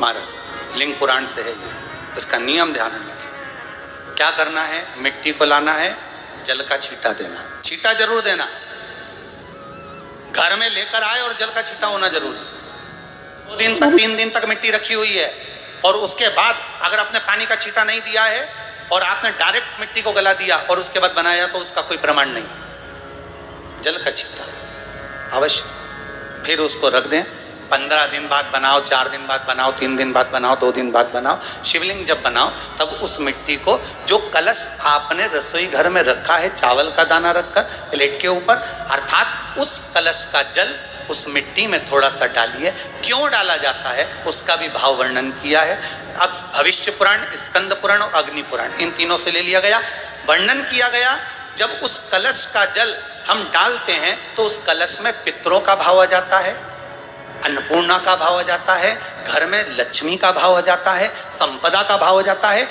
महाराज लिंग पुराण से है ये, इसका नियम ध्यान रखना। क्या करना है, मिट्टी को लाना है, जल का छींटा देना, छींटा जरूर देना, घर में लेकर आए और जल का छींटा होना जरूरी है। 2 दिन तक 3 दिन तक मिट्टी रखी हुई है और उसके बाद अगर आपने पानी का छींटा नहीं दिया है और आपने डायरेक्ट मिट्टी को गला दिया और उसके बाद बनाया तो उसका कोई प्रमाण नहीं। जल का छींटा अवश्य, फिर उसको रख दें। 15 दिन बाद बनाओ, 4 दिन बाद बनाओ, 3 दिन बाद बनाओ, 2 दिन बाद बनाओ। शिवलिंग जब बनाओ तब उस मिट्टी को, जो कलश आपने रसोई घर में रखा है चावल का दाना रखकर प्लेट के ऊपर, अर्थात उस कलश का जल उस मिट्टी में थोड़ा सा डालिए। क्यों डाला जाता है उसका भी भाव वर्णन किया है। अब भविष्य पुराण, स्कंद पुराण और अग्नि पुराण, इन तीनों से ले लिया गया, वर्णन किया गया। जब उस कलश का जल हम डालते हैं तो उस कलश में पितरों का भाव आ जाता है, अन्नपूर्णा का भाव आ जाता है, घर में लक्ष्मी का भाव आ जाता है, संपदा का भाव आ जाता है।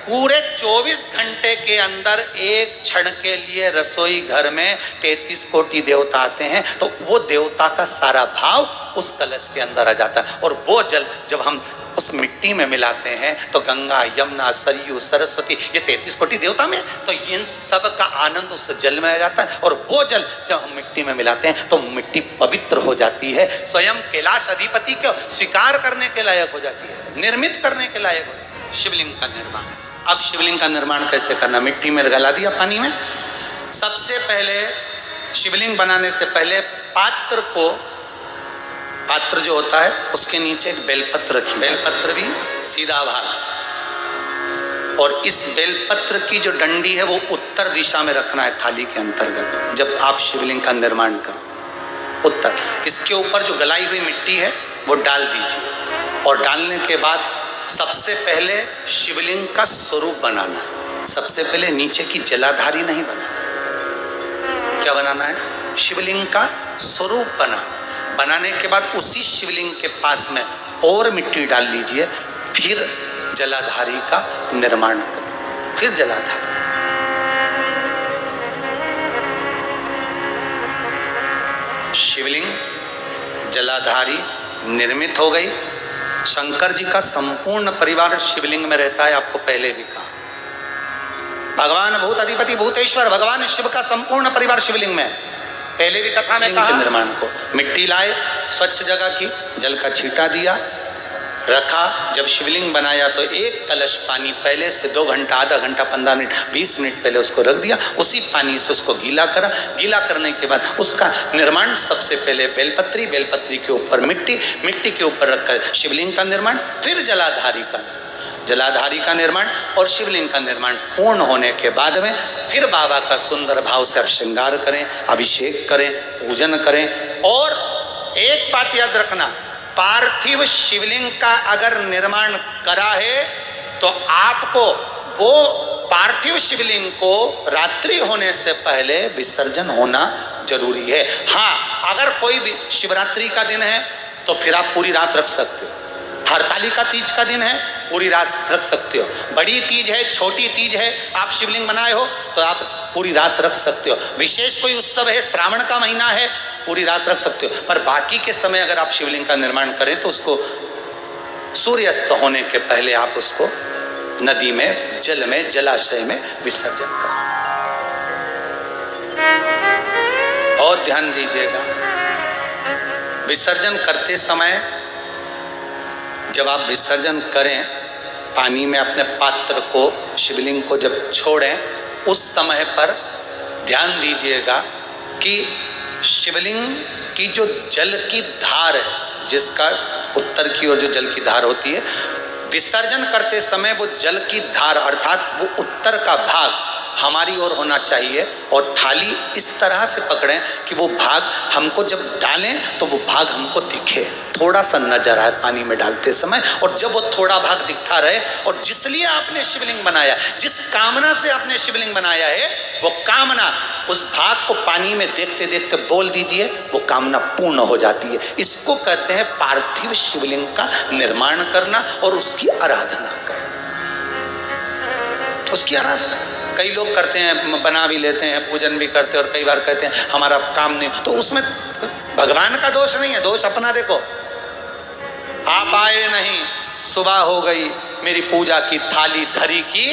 पूरे 24 घंटे के अंदर एक क्षण के लिए रसोई घर में 33 कोटि देवता आते हैं, तो वो देवता का सारा भाव उस कलश के अंदर आ जाता है। और वो जल जब हम उस मिट्टी में मिलाते हैं तो गंगा, यमुना, सरयू, सरस्वती, ये 33 कोटि देवता में, तो इन सब का आनंद उस जल में आ जाता है। और वो जल जब हम मिट्टी में मिलाते हैं तो मिट्टी पवित्र हो जाती है, स्वयं कैलाश अधिपति को स्वीकार करने के लायक हो जाती है, निर्मित करने के लायक हो जाती है। शिवलिंग का निर्माण। अब शिवलिंग का निर्माण कैसे करना, मिट्टी में गला दिया पानी में। सबसे पहले शिवलिंग बनाने से पहले पात्र को, पात्र जो होता है उसके नीचे एक बेलपत्र रखी, बेलपत्र भी सीधा भाग, और इस बेलपत्र की जो डंडी है वो उत्तर दिशा में रखना है थाली के अंतर्गत। जब आप शिवलिंग का निर्माण करें उत्तर, इसके ऊपर जो गलाई हुई मिट्टी है वो डाल दीजिए। और डालने के बाद सबसे पहले शिवलिंग का स्वरूप बनाना है। सबसे पहले नीचे की जलाधारी नहीं बनाना, क्या बनाना है, शिवलिंग का स्वरूप बनाना। बनाने के बाद उसी शिवलिंग के पास में और मिट्टी डाल लीजिए, फिर जलाधारी का निर्माण करें, फिर जलाधारी। शिवलिंग जलाधारी निर्मित हो गई। शंकर जी का संपूर्ण परिवार शिवलिंग में रहता है, आपको पहले भी कहा। भगवान भूत अधिपति भूतेश्वर, भगवान शिव का संपूर्ण परिवार शिवलिंग में, पहले भी कथा में कहा। निर्माण को मिट्टी लाए, स्वच्छ जगह की, जल का छींटा दिया, रखा। जब शिवलिंग बनाया तो एक कलश पानी पहले से 2 घंटा, आधा घंटा, 15 मिनट, 20 मिनट पहले उसको रख दिया। उसी पानी से उसको गीला करा। गीला करने के बाद उसका निर्माण, सबसे पहले बेलपत्री, बेलपत्री के ऊपर मिट्टी, मिट्टी के ऊपर रखकर शिवलिंग का निर्माण, फिर जलाधारी का, जलाधारी का निर्माण। और शिवलिंग का निर्माण पूर्ण होने के बाद में फिर बाबा का सुंदर भाव से आप श्रृंगार करें, अभिषेक करें, पूजन करें। और एक बात याद रखना, पार्थिव शिवलिंग का अगर निर्माण करा है तो आपको वो पार्थिव शिवलिंग को रात्रि होने से पहले विसर्जन होना जरूरी है। हाँ, अगर कोई भी शिवरात्रि का दिन है तो फिर आप पूरी रात रख सकते हो। हरतालिका तीज का दिन है, पूरी रात रख सकते हो। बड़ी तीज है, छोटी तीज है, आप शिवलिंग बनाए हो तो आप पूरी रात रख सकते हो। विशेष कोई उत्सव है, श्रावण का महीना है, पूरी रात रख सकते हो। पर बाकी के समय अगर आप शिवलिंग का निर्माण करें तो उसको सूर्यास्त होने के पहले आप उसको नदी में, जल में, जलाशय में विसर्जन करें। और ध्यान दीजिएगा, विसर्जन करते समय जब आप विसर्जन करें पानी में अपने पात्र को, शिवलिंग को जब छोड़ें, उस समय पर ध्यान दीजिएगा कि शिवलिंग की जो जल की धार है, जिसका उत्तर की ओर जो जल की धार होती है, विसर्जन करते समय वो जल की धार अर्थात वो उत्तर का भाग हमारी ओर होना चाहिए। और थाली इस तरह से पकड़ें कि वो भाग हमको जब डालें तो वो भाग हमको दिखे, थोड़ा सा नजर आए पानी में डालते समय। और जब वो थोड़ा भाग दिखता रहे, और जिसलिए आपने शिवलिंग बनाया, जिस कामना से आपने शिवलिंग बनाया है, वो कामना उस भाग को पानी में देखते देखते बोल दीजिए, वो कामना पूर्ण हो जाती है। इसको कहते हैं पार्थिव शिवलिंग का निर्माण करना और उसकी आराधना करना, उसकी आराधना। कई लोग करते हैं, बना भी लेते हैं, पूजन भी करते हैं, और कई बार कहते हैं हमारा काम नहीं, तो उसमें भगवान का दोष नहीं है, दोष अपना। देखो, आप आए नहीं, सुबह हो गई, मेरी पूजा की थाली धरी की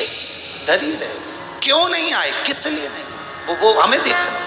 धरी रह गई। क्यों नहीं आए, किस लिए नहीं, वो हमें देखना।